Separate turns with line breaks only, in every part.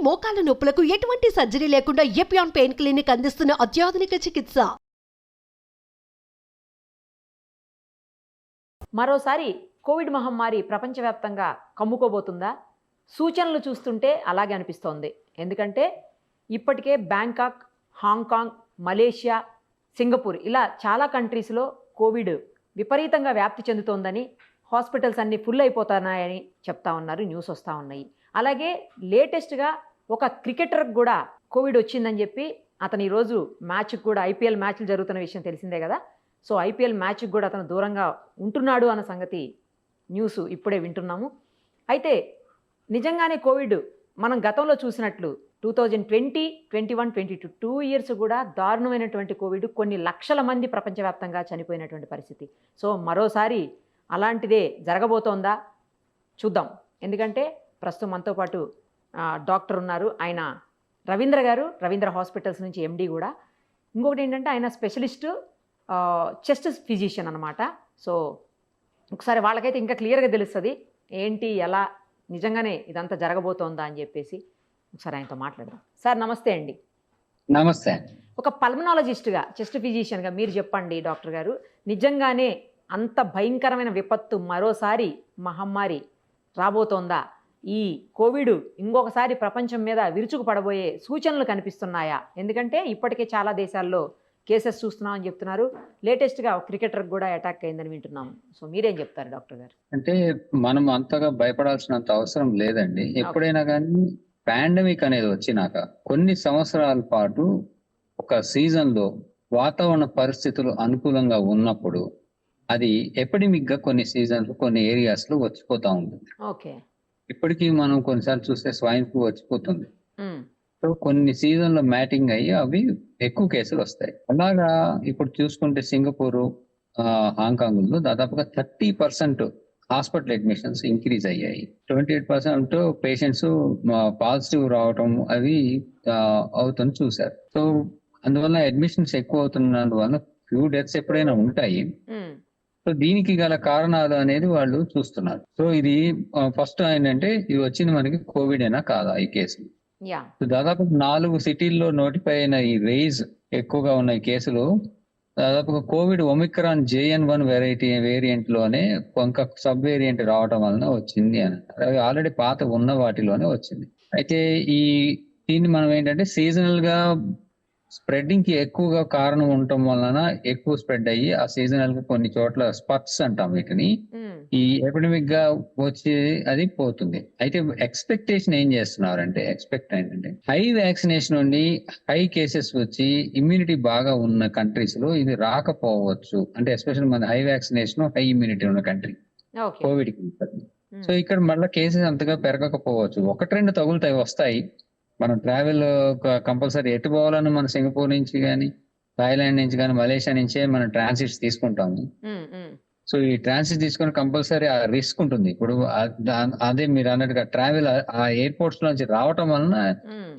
మోకాల నొప్పులకు ఎటువంటి సర్జరీ లేకుండా ఎపియాన్ పెయిన్ క్లినిక్ అందిస్తున్న అత్యాధునిక చికిత్స.
మరోసారి కోవిడ్ మహమ్మారి ప్రపంచవ్యాప్తంగా కమ్ముకోబోతుందా? సూచనలు చూస్తుంటే అలాగే అనిపిస్తోంది. ఎందుకంటే ఇప్పటికే బ్యాంకాక్, హాంకాంగ్, మలేషియా, సింగపూర్ ఇలా చాలా కంట్రీస్లో కోవిడ్ విపరీతంగా వ్యాప్తి చెందుతోందని, హాస్పిటల్స్ అన్నీ ఫుల్ అయిపోతున్నాయని చెప్తా ఉన్నారు, న్యూస్ వస్తూ ఉన్నాయి. అలాగే లేటెస్ట్గా ఒక క్రికెటర్కి కూడా కోవిడ్ వచ్చిందని చెప్పి అతను ఈరోజు మ్యాచ్కి కూడా, ఐపీఎల్ మ్యాచ్లు జరుగుతున్న విషయం తెలిసిందే కదా. సో ఐపీఎల్ మ్యాచ్కి కూడా అతను దూరంగా ఉంటున్నాడు అన్న సంగతి న్యూస్ ఇప్పుడే వింటున్నాము. అయితే నిజంగానే కోవిడ్ మనం గతంలో చూసినట్లు 2020, 21, 22 2 ఇయర్స్ కూడా దారుణమైనటువంటి కోవిడ్, కొన్ని లక్షల మంది ప్రపంచవ్యాప్తంగా చనిపోయినటువంటి పరిస్థితి. సో మరోసారి అలాంటిదే జరగబోతోందా చూద్దాం. ఎందుకంటే ప్రస్తుతం మనతో పాటు డాక్టర్ ఉన్నారు. ఆయన రవీంద్ర గారు, రవీంద్ర హాస్పిటల్స్ నుంచి ఎండి కూడా. ఇంకొకటి ఏంటంటే ఆయన స్పెషలిస్టు చెస్ట్ ఫిజిషియన్ అనమాట. సో ఒకసారి వాళ్ళకైతే ఇంకా క్లియర్గా తెలుస్తుంది ఏంటి, ఎలా నిజంగానే ఇదంతా జరగబోతోందా అని చెప్పేసి. ఒకసారి ఆయనతో మాట్లాడదాం. సార్ నమస్తే అండి.
నమస్తే.
ఒక పల్మనాలజిస్ట్గా, చెస్ట్ ఫిజిషియన్గా మీరు చెప్పండి డాక్టర్ గారు, నిజంగానే అంత భయంకరమైన విపత్తు, మరోసారి మహమ్మారి రాబోతోందా? ఈ కోవిడ్ ఇంకొకసారి ప్రపంచం మీద విరుచుకు పడబోయే సూచనలు కనిపిస్తున్నాయా? ఎందుకంటే ఇప్పటికే చాలా దేశాల్లో కేసెస్ చూస్తున్నామని చెప్తున్నారు. లేటెస్ట్గా క్రికెటర్కి కూడా అటాక్ అయిందని వింటున్నాము. సో మీరేం చెప్తారు డాక్టర్ గారు?
అంటే మనం అంతగా భయపడాల్సినంత అవసరం లేదండి. ఎప్పుడైనా కానీ పాండమిక్ అనేది వచ్చినాక కొన్ని సంవత్సరాల పాటు ఒక సీజన్లో వాతావరణ పరిస్థితులు అనుకూలంగా ఉన్నప్పుడు అది ఎపిడమిక్ గా కొన్ని సీజన్లు, కొన్ని ఏరియాస్ లో వచ్చిపోతా ఉంటుంది.
ఓకే.
ఇప్పటికీ మనం కొన్నిసార్లు చూస్తే స్వైన్ ఫ్లూ వచ్చిపోతుంది. సో కొన్ని సీజన్లో మ్యాటింగ్ అయ్యి అవి ఎక్కువ కేసులు వస్తాయి. అలాగా ఇప్పుడు చూసుకుంటే సింగపూర్, హాంకాంగ్ లో దాదాపుగా 30% హాస్పిటల్ అడ్మిషన్స్ ఇంక్రీజ్ అయ్యాయి. 28% పేషెంట్స్ పాజిటివ్ రావటం అవి అవుతుంది చూశారు. సో అందువల్ల అడ్మిషన్స్ ఎక్కువ అవుతున్నందువల్ల ఫ్యూ డెత్స్ ఎప్పుడైనా ఉంటాయి. సో దీనికి గల కారణాలు అనేది వాళ్ళు చూస్తున్నారు. సో ఇది ఫస్ట్ ఏంటంటే ఇది వచ్చింది మనకి కోవిడ్ అయినా కాదా ఈ కేసు. దాదాపు 4 సిటీల్లో నోటిఫై అయిన ఈ రేజ్ ఎక్కువగా ఉన్న ఈ కేసులు దాదాపుగా కోవిడ్ ఒమిక్రాన్ JN1 వేరియంట్ లోనే కొంత సబ్ వేరియంట్ రావడం వలన వచ్చింది అని. అవి ఆల్రెడీ పాత ఉన్న వాటిలోనే వచ్చింది. అయితే దీన్ని మనం ఏంటంటే సీజనల్ గా స్ప్రెడ్డింగ్ కి ఎక్కువగా కారణం ఉండటం వలన ఎక్కువ స్ప్రెడ్ అయ్యి ఆ సీజనల్ గా కొన్ని చోట్ల స్పట్స్ అంటాం వీటిని, ఈ ఎపిడమిక్ గా వచ్చి అది పోతుంది. అయితే ఎక్స్పెక్టేషన్ ఏం చేస్తున్నారంటే, ఏంటంటే హై వ్యాక్సినేషన్ ఉండి హై కేసెస్ వచ్చి ఇమ్యూనిటీ బాగా ఉన్న కంట్రీస్ లో ఇది రాకపోవచ్చు. అంటే ఎస్పెషల్ మన హై వ్యాక్సినేషన్, హై ఇమ్యూనిటీ ఉన్న కంట్రీ కోవిడ్ కి. సో ఇక్కడ మళ్ళీ కేసెస్ అంతగా పెరగకపోవచ్చు. 1-2 తగులుతాయి, వస్తాయి. మనం ట్రావెల్ కంపల్సరీ ఎటు పోవాలని మన సింగపూర్ నుంచి కానీ, థాయిలాండ్ నుంచి కానీ, మలేషియా నుంచే మనం ట్రాన్సిట్స్ తీసుకుంటాము. సో ఈ ట్రాన్సిట్ తీసుకొని కంపల్సరీ ఆ రిస్క్ ఉంటుంది. ఇప్పుడు అదే మీరు అన్నట్టుగా ట్రావెల్ ఆ ఎయిర్పోర్ట్స్ నుంచి రావటం వలన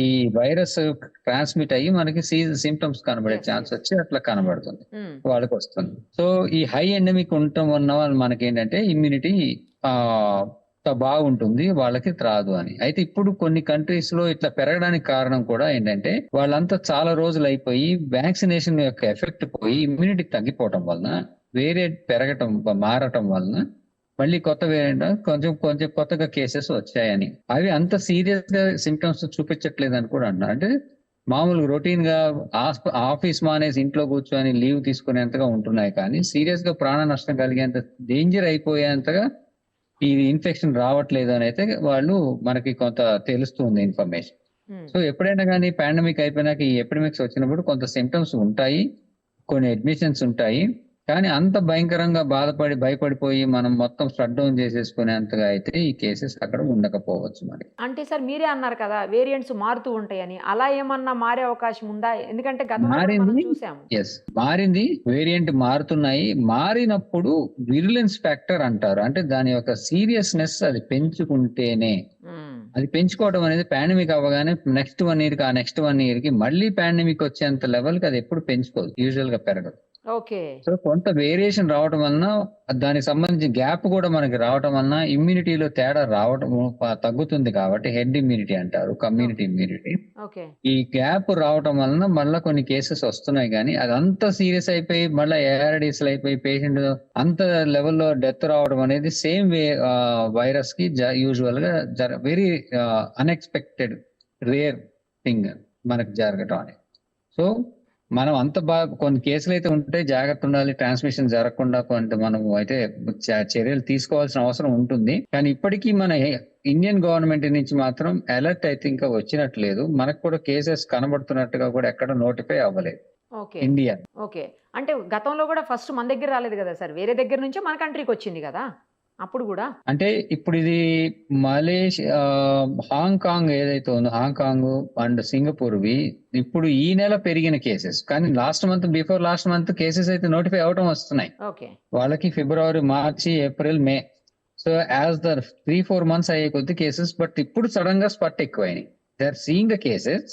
ఈ వైరస్ ట్రాన్స్మిట్ అయ్యి మనకి సిమ్టమ్స్ కనబడే ఛాన్స్ వచ్చి అట్లా కనబడుతుంది, వాళ్ళకి వస్తుంది. సో ఈ హై ఎండమిక్ ఉండటం వలన మనకి ఏంటంటే ఇమ్యూనిటీ బాగుంటుంది, వాళ్ళకి రాదు అని. అయితే ఇప్పుడు కొన్ని కంట్రీస్ లో ఇట్లా పెరగడానికి కారణం కూడా ఏంటంటే వాళ్ళంతా చాలా రోజులు అయిపోయి వ్యాక్సినేషన్ యొక్క ఎఫెక్ట్ పోయి ఇమ్యూనిటీ తగ్గిపోవటం వలన వేరియంట్ మారటం వలన మళ్ళీ కొత్త వేరియంట్ కొంచెం కొత్తగా కేసెస్ వచ్చాయని. అవి అంత సీరియస్ గా సిమ్టమ్స్ చూపించట్లేదు అని కూడా అంటున్నారు. అంటే మామూలుగా రొటీన్ గా ఆఫీస్ మానేసి ఇంట్లో కూర్చొని లీవ్ తీసుకునేంతగా ఉంటున్నాయి, కానీ సీరియస్ గా ప్రాణ నష్టం కలిగేంత డేంజర్ అయిపోయేంతగా ఈ ఇన్ఫెక్షన్ రావట్లేదు అని అయితే వాళ్ళు మనకి కొంత తెలుస్తుంది ఇన్ఫర్మేషన్. సో ఎప్పుడైనా కానీ పాండమిక్ అయిపోయినాక ఈ ఎపిడమిక్స్ వచ్చినప్పుడు కొంత సిమ్టమ్స్ ఉంటాయి, కొన్ని అడ్మిషన్స్ ఉంటాయి, కానీ అంత భయంకరంగా భయపడిపోయి మనం మొత్తం షట్ డౌన్ చేసేసుకునేంతగా అయితే ఈ కేసెస్ అక్కడ ఉండకపోవచ్చు. మరి అంటే
సార్ మీరే అన్నారు కదా వేరియంట్స్ మారుతూ ఉంటాయని, అలా ఏమన్నా మారే అవకాశం ఉందా? ఎందుకంటే
మారింది, వేరియంట్ మారుతున్నాయి. మారినప్పుడు విరులెన్స్ ఫ్యాక్టర్ అంటారు. అంటే దాని యొక్క సీరియస్నెస్ అది పెంచుకుంటేనే, అది పెంచుకోవడం అనేది పాండమిక్ అవ్వగానే నెక్స్ట్ 1 year కి మళ్ళీ పాండమిక్ వచ్చేంత లెవెల్ కి అది ఎప్పుడు పెంచుకోదు, యూజువల్ గా పెరగదు.
ఓకే.
సో కొంత వేరియేషన్ రావటం వలన దానికి సంబంధించిన గ్యాప్ కూడా మనకి రావటం వలన ఇమ్యూనిటీలో తేడా రావటం తగ్గుతుంది కాబట్టి హెడ్ ఇమ్యూనిటీ అంటారు, కమ్యూనిటీ ఇమ్యూనిటీ.
ఓకే.
ఈ గ్యాప్ రావటం వలన మళ్ళీ కొన్ని కేసెస్ వస్తున్నాయి, కానీ అదంతా సీరియస్ అయిపోయి మళ్ళీ ఏఆర్డీస్ అయిపోయి పేషెంట్ అంత లెవెల్లో డెత్ రావడం అనేది సేమ్ వైరస్ కి యూజువల్ గా వెరీ అన్ఎక్స్పెక్టెడ్ రేర్ థింగ్ మనకు జరగటం అనేది. సో మనం అంత బాగా కొన్ని కేసులు అయితే ఉంటే జాగ్రత్త ఉండాలి, ట్రాన్స్మిషన్ జరగకుండా కొంత మనం అయితే చర్యలు తీసుకోవాల్సిన అవసరం ఉంటుంది. కానీ ఇప్పటికీ మన ఇండియన్ గవర్నమెంట్ నుంచి మాత్రం అలర్ట్ అయితే ఇంకా వచ్చినట్లేదు. మనకు కూడా కేసెస్ కనబడుతున్నట్టుగా కూడా ఎక్కడ నోటిఫై అవ్వలేదు
ఓకే.
ఇండియా.
ఓకే. అంటే గతంలో కూడా ఫస్ట్ మన దగ్గర రాలేదు కదా సార్, వేరే దగ్గర నుంచే మన కంట్రీకి వచ్చింది కదా అప్పుడు కూడా.
అంటే ఇప్పుడు ఇది మలేషియా, హాంకాంగ్ ఏదైతే ఉందో హాంకాంగ్ అండ్ సింగపూర్వి ఇప్పుడు ఈ నెల పెరిగిన కేసెస్, కానీ బిఫోర్ లాస్ట్ మంత్ కేసెస్ అయితే నోటిఫై అవటం వస్తున్నాయి
ఓకే.
వాళ్ళకి. February, March, April, May. So as the 3-4 months అయ్యే కొద్ది కేసెస్, బట్ ఇప్పుడు సడన్ గా స్పట్ ఎక్కువైనాయి. They are seeing the cases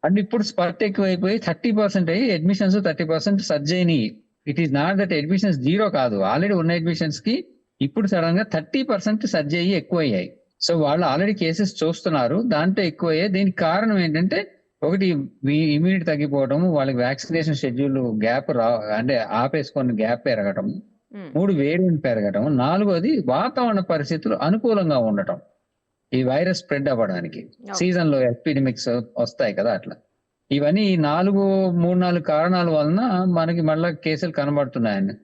and ఇప్పుడు స్పట్ ఎక్కువైపోయి 30% అయ్యి అడ్మిషన్స్ 30% సర్జ్ అయినాయి. It is not that admissions zero కాదు, ఆల్రెడీ ఉన్న అడ్మిషన్స్ కి ఇప్పుడు సడన్ గా 30% సర్జ్ అయ్యి ఎక్కువయ్యాయి. సో వాళ్ళు ఆల్రెడీ కేసెస్ చూస్తున్నారు, దాంట్లో ఎక్కువయ్యాయి. దీనికి కారణం ఏంటంటే ఒకటి ఇమ్యూనిటీ తగ్గిపోవడం, వాళ్ళకి వ్యాక్సినేషన్ షెడ్యూల్ గ్యాప్ అంటే ఆపేసుకొని గ్యాప్ పెరగటం, 3 వేరియంట్ పెరగటం, 4వది వాతావరణ పరిస్థితులు అనుకూలంగా ఉండటం ఈ వైరస్ స్ప్రెడ్ అవ్వడానికి. సీజన్ లో ఎపిడమిక్స్ వస్తాయి కదా అట్లా. ఇవన్నీ 3-4 కారణాల వలన మనకి మళ్ళా కేసులు కనబడుతున్నాయండి.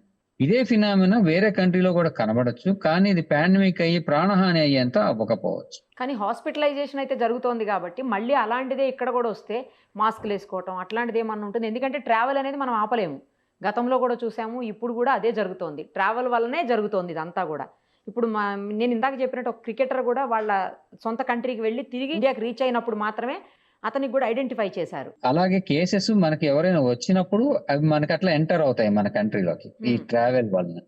ఇదే ఫినామినా వేరే కంట్రీలో కూడా కనబడచ్చు, కానీ ఇది పాండమిక్ అయ్యి ప్రాణహాని అయ్యేంత అవ్వకపోవచ్చు.
కానీ హాస్పిటలైజేషన్ అయితే జరుగుతోంది కాబట్టి మళ్ళీ అలాంటిదే ఇక్కడ కూడా వస్తే మాస్క్లు వేసుకోవటం అట్లాంటిది ఏమన్నా ఉంటుంది. ఎందుకంటే ట్రావెల్ అనేది మనం ఆపలేము, గతంలో కూడా చూసాము, ఇప్పుడు కూడా అదే జరుగుతోంది. ట్రావెల్ వల్లనే జరుగుతోంది ఇదంతా కూడా. ఇప్పుడు నేను ఇందాక చెప్పినట్టు ఒక క్రికెటర్ కూడా వాళ్ళ సొంత కంట్రీకి వెళ్ళి తిరిగి ఇండియాకి రీచ్ అయినప్పుడు మాత్రమే అతనికి కూడా ఐడెంటిఫై చేశారు.
అలాగే కేసెస్ మనకి ఎవరైనా వచ్చినప్పుడు అవి మనకి అట్లా ఎంటర్ అవుతాయి మన కంట్రీలోకి ఈ ట్రావెల్ వలన.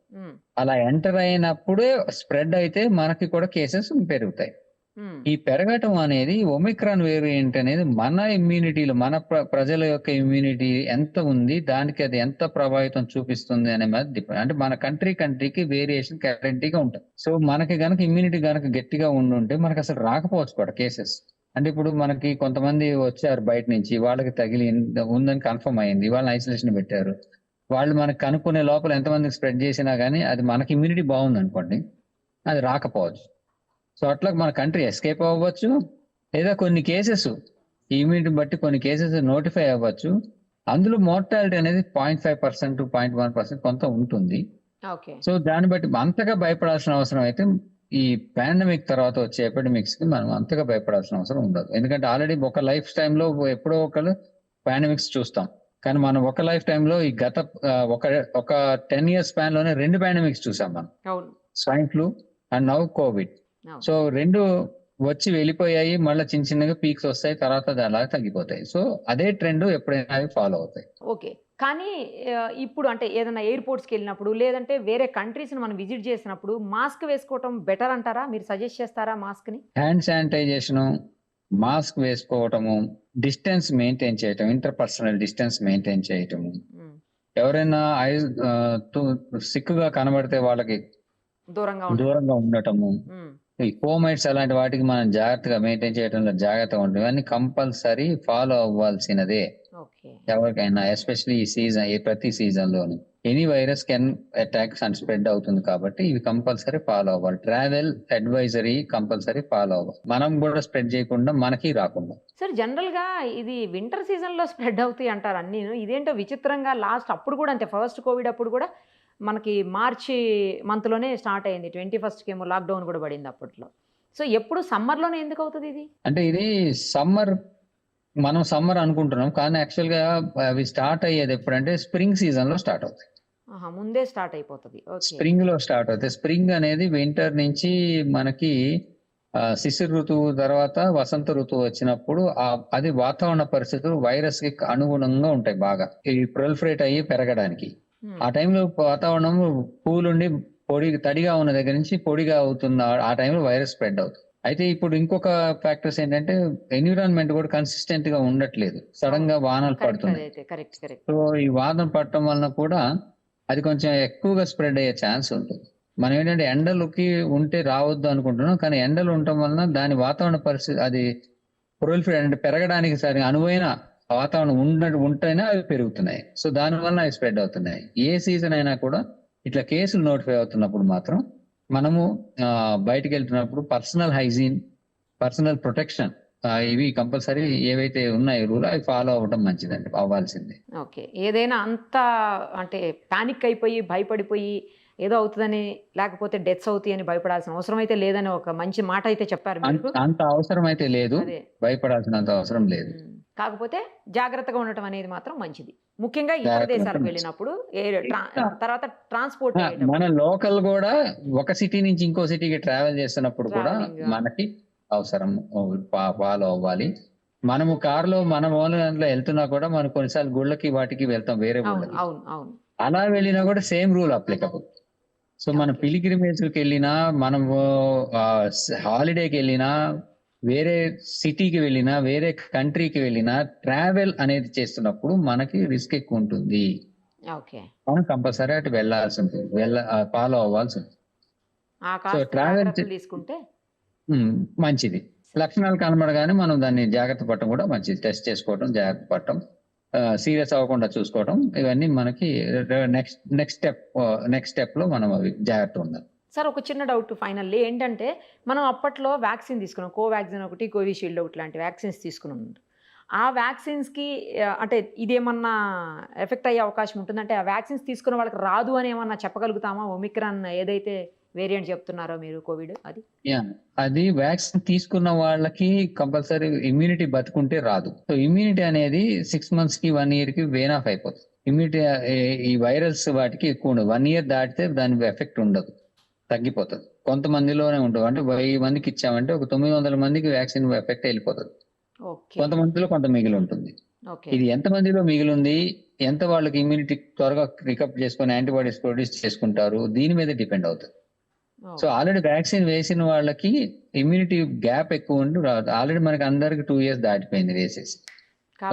అలా ఎంటర్ అయినప్పుడే స్ప్రెడ్ అయితే మనకి కూడా కేసెస్ పెరుగుతాయి. ఈ పెరగటం అనేది ఒమిక్రాన్ వేరియంట్ అనేది మన ఇమ్యూనిటీలో మన ప్రజల యొక్క ఇమ్యూనిటీ ఎంత ఉంది, దానికి అది ఎంత ప్రభావితం చూపిస్తుంది అనే మీద డిపెండ్. అంటే మన కంట్రీకి వేరియేషన్ గ్యారంటీగా ఉంటుంది. సో మనకి గనక ఇమ్యూనిటీ గనక గట్టిగా ఉండుంటే మనకి అసలు రాకపోవచ్చు కూడా కేసెస్. అంటే ఇప్పుడు మనకి కొంతమంది వచ్చారు బయట నుంచి, వాళ్ళకి తగిలి ఉందని కన్ఫర్మ్ అయింది, వాళ్ళని ఐసోలేషన్ పెట్టారు. వాళ్ళు మనకి కనుక్కునే లోపల ఎంతమందికి స్ప్రెడ్ చేసినా కానీ అది మనకి ఇమ్యూనిటీ బాగుంది అనుకోండి, అది రాకపోవచ్చు. సో అట్లా మన కంట్రీ ఎస్కేప్ అవ్వచ్చు, లేదా కొన్ని కేసెస్ ఇమ్యూనిటీ బట్టి కొన్ని కేసెస్ నోటిఫై అవ్వచ్చు. అందులో మోర్టాలిటీ అనేది 0.5%, 0.1% కొంత ఉంటుంది. సో దాన్ని బట్టి అంతగా భయపడాల్సిన అవసరం అయితే ఈ పాండమిక్ తర్వాత వచ్చే ఎపిడమిక్స్ కి మనం అంతగా భయపడాల్సిన అవసరం ఉండదు. ఎందుకంటే ఆల్రెడీ ఒక లైఫ్ టైంలో ఎప్పుడో ఒకరు పాండమిక్స్ చూస్తాం, కానీ మనం ఒక లైఫ్ టైంలో ఈ గత ఒక 10 years స్పాన్ లోనే 2 పాండమిక్స్ చూసాం మనం, swine flu and now Covid. So 2 వచ్చి వెళ్ళిపోయాయి, మళ్ళీ చిన్న చిన్నగా పీక్స్ వస్తాయి, తర్వాత అలా తగ్గిపోతాయి. సో అదే ట్రెండ్ ఎప్పుడైనా ఫాలో అవుతాయి.
ఓకే. కానీ ఇప్పుడు అంటే ఏదైనా ఎయిర్పోర్ట్స్కి వెళ్ళినప్పుడు లేదంటే వేరే కంట్రీస్ని మనం విజిట్ చేసినప్పుడు మాస్క్ వేసుకోవటం బెటర్ అంటారా? మీరు సజెస్ట్ చేస్తారా మాస్క్ని?
హ్యాండ్ శానిటైజేషన్, మాస్క్ వేసుకోవటము, డిస్టెన్స్ మెయింటైన్ చేయటం, ఇంటర్పర్సనల్ డిస్టెన్స్ మెయింటైన్ చేయటము, ఎవరైనా సిక్కుగా కనబడితే వాళ్ళకి దూరంగా ఉండటము, ఈ ఫోమైట్స్ అలాంటి వాటికి మనం జాగ్రత్తగా మెయింటైన్ చేయడంలో జాగ్రత్తగా ఉంటుంది. ఇవన్నీ కంపల్సరీ ఫాలో అవ్వాల్సినదే ఎవరికైనా, ఎస్పెషల్లీ ఈ సీజన్, ప్రతి season loan any virus can attacks and spread అవుతుంది కాబట్టి ఇవి కంపల్సరీ ఫాలో అవ్వాలి. ట్రావెల్ అడ్వైజరీ కంపల్సరీ ఫాలో అవ్వాలి, మనం కూడా స్ప్రెడ్ చేయకుండా మనకి రాకుండా.
సార్ జనరల్ గా ఇది వింటర్ సీజన్ లో స్ప్రెడ్ అవుతాయి అంటారు అన్ని, ఇదేంటో విచిత్రంగా. లాస్ట్ అప్పుడు కూడా అంతే, ఫస్ట్ కోవిడ్ అప్పుడు కూడా మనకి మార్చి మంత్లోనే స్టార్ట్ అయింది, 21st ఏమో లాక్డౌన్ కూడా పడింది అప్పట్లో. సో ఎప్పుడు సమ్మర్లోనే ఎందుకు అవుతుంది ఇది? అంటే ఇది
మనం సమ్మర్ అనుకుంటున్నాం, కానీ యాక్చువల్ గా అవి స్టార్ట్ అయ్యేది ఎప్పుడంటే స్ప్రింగ్ సీజన్ లో స్టార్ట్ అవుతాయి.
ముందే స్టార్ట్ అయిపోతుంది,
స్ప్రింగ్ లో స్టార్ట్ అవుతాయి. స్ప్రింగ్ అనేది వింటర్ నుంచి మనకి శిశిర ఋతువు తర్వాత వసంత ఋతువు వచ్చినప్పుడు అది వాతావరణ పరిస్థితులు వైరస్ కి అనుగుణంగా ఉంటాయి, బాగా ఈ ప్రొలిఫరేట్ అయ్యి పెరగడానికి. ఆ టైంలో వాతావరణం పూలుండి తడిగా ఉన్న దగ్గర నుంచి పొడిగా అవుతున్న ఆ టైంలో వైరస్ స్ప్రెడ్ అవుతుంది. అయితే ఇప్పుడు ఇంకొక ఫ్యాక్టర్స్ ఏంటంటే ఎన్విరాన్మెంట్ కూడా కన్సిస్టెంట్ గా ఉండట్లేదు, సడన్ గా వానలు
కరెక్ట్,
పడుతున్నాయి.
అదైతే కరెక్ట్ కరెక్ట్.
సో ఈ వాదన పడటం వలన కూడా అది కొంచెం ఎక్కువగా స్ప్రెడ్ అయ్యే ఛాన్స్ ఉంటుంది. మనం ఏంటంటే ఎండలకి ఉంటే రావద్దు అనుకుంటున్నాం, కానీ ఎండలు ఉండటం వలన దాని వాతావరణ పరిస్థితి అది ప్రొలిఫరేట్ అంటే పెరగడానికి సరి అనువైన వాతావరణం ఉంటేనే అవి పెరుగుతున్నాయి. సో దానివల్ల అవి స్ప్రెడ్ అవుతున్నాయి. ఏ సీజన్ అయినా కూడా ఇట్లా కేసులు నోటిఫై అవుతున్నప్పుడు మాత్రం మనము బయటికి వెళ్తున్నప్పుడు పర్సనల్ హైజీన్, పర్సనల్ ప్రొటెక్షన్ ఇవి కంపల్సరీ ఏవైతే ఉన్నాయో రూల్ అవి ఫాలో అవ్వడం మంచిదండి, అవ్వాల్సిందే.
ఓకే. ఏదైనా అంత అంటే పానిక్ అయిపోయి భయపడిపోయి ఏదో అవుతుందని లేకపోతే డెత్స్ అవుతాయి అని భయపడాల్సిన అవసరం అయితే లేదని ఒక మంచి మాట అయితే చెప్పారు మీరు.
అంత అవసరం అయితే లేదు,
అదే.
భయపడాల్సినంత అవసరం లేదు.
కాకపోతే జాగ్రత్తగా ఉండటం అనేది మాత్రం మంచిది, ముఖ్యంగా ఇతర
జాగ్రత్తగా
దేశాలకు
ఉండటం
వెళ్ళినప్పుడు తర్వాత ట్రాన్స్పోర్ట్
మన లోకల్ కూడా ఒక సిటీ నుంచి ఇంకో సిటీకి ట్రావెల్ చేస్తున్నప్పుడు కూడా
Travelling.
మనకి అవసరం ఫాలో అవ్వాలి. మనము కారులో మన ఓన్ దాంట్లో వెళ్తున్నా కూడా మనం కొన్నిసార్లు గుళ్ళకి వాటికి వెళ్తాం, వేరే
అవును
గుళ్ళకి.
అవును అవును.
అలా వెళ్ళినా కూడా సేమ్ రూల్ అప్లికబుల్. సో మన
Okay.
పిలిగ్రిమేజ్కి వెళ్ళినా, మనము హాలిడేకి వెళ్ళినా, వేరే సిటీకి వెళ్ళినా, వేరే కంట్రీకి వెళ్ళినా, ట్రావెల్ అనేది చేస్తున్నప్పుడు మనకి రిస్క్ ఎక్కువ ఉంటుంది.
ఓకే.
మనం కంపల్సరీ అటు వెళ్ళాల్సి ఉంటుంది, ఫాలో అవ్వాల్సి ఉంటుంది.
ఆ కాస్త
travel
జాగ్రత్తలు తీసుకుంటే
మంచిది. లక్షణాలు కనబడగానే మనం దాన్ని జాగ్రత్త పడటం కూడా మంచిది. టెస్ట్ చేసుకోవడం, జాగ్రత్త పడటం, సీరియస్ అవ్వకుండా చూసుకోవడం, ఇవన్నీ మనకి నెక్స్ట్ స్టెప్ లో మనం అవి జాగ్రత్త ఉండాలి.
సార్ ఒక చిన్న డౌట్ ఫైనల్లీ ఏంటంటే, మనం అప్పట్లో వ్యాక్సిన్ తీసుకున్నాం, కోవాక్సిన్ ఒకటి, కోవిషీల్డ్ ఒకటి లాంటి వ్యాక్సిన్స్ తీసుకున్నాం. ఆ వ్యాక్సిన్స్కి అంటే ఇదేమన్నా ఎఫెక్ట్ అయ్యే అవకాశం ఉంటుందంటే, ఆ వ్యాక్సిన్స్ తీసుకున్న వాళ్ళకి రాదు అని ఏమన్నా చెప్పగలుగుతామా? ఒమిక్రాన్ ఏదైతే వేరియంట్ చెప్తున్నారో మీరు కోవిడ్ అది
అది వ్యాక్సిన్ తీసుకున్న వాళ్ళకి కంపల్సరీ ఇమ్యూనిటీ బతుకుంటే రాదు. సో ఇమ్యూనిటీ అనేది 6 months కి 1 year కి వేన్ ఆఫ్ అయిపోతుంది. ఇమ్యూనిటీ ఈ వైరల్స్ వాటికి ఎక్కువ ఉండదు. 1 year దాటితే దాని ఎఫెక్ట్ ఉండదు, తగ్గిపోతుంది. కొంతమందిలోనే ఉంటుంది. అంటే 1000 మందికి ఇచ్చామంటే ఒక 900 మందికి వ్యాక్సిన్ ఎఫెక్ట్ వెళ్ళిపోతుంది.
ఓకే
కొంతమందిలో కొంత మిగిలి ఉంటుంది.
ఓకే
ఇది ఎంత మందిలో మిగిలి ఉంది, ఎంత వాళ్ళకి ఇమ్యూనిటీ త్వరగా రికవర్ చేసుకొని యాంటీబాడీస్ ప్రొడ్యూస్ చేసుకుంటారు, దీని మీద డిపెండ్ అవుతుంది. సో ఆల్రెడీ వ్యాక్సిన్ వేసిన వాళ్ళకి ఇమ్యూనిటీ గ్యాప్ ఎక్కువ ఉండి రాదు. ఆల్రెడీ మనకి అందరికి 2 years దాటిపోయింది వేసేసి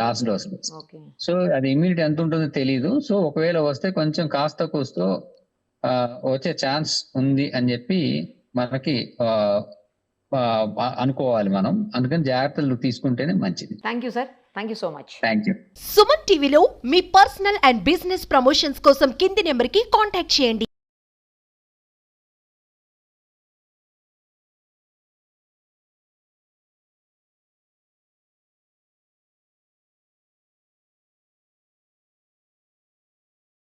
లాస్ట్ డోస్.
ఓకే
సో అది ఇమ్యూనిటీ ఎంత ఉంటుందో తెలియదు. సో ఒకవేళ వస్తే కొంచెం కాస్త కూస్తో వచ్చే ఛాన్స్ ఉంది అని చెప్పి మనకి అనుకోవాలి మనం. అందుకని జాగ్రత్తలు తీసుకుంటేనే మంచిది.
Thank you sir, thank you so much.
Thank you.
Suman టీవీలో మీ పర్సనల్ అండ్ బిజినెస్ ప్రమోషన్స్ కోసం కింది నెంబర్కి కాంటాక్ట్ చేయండి.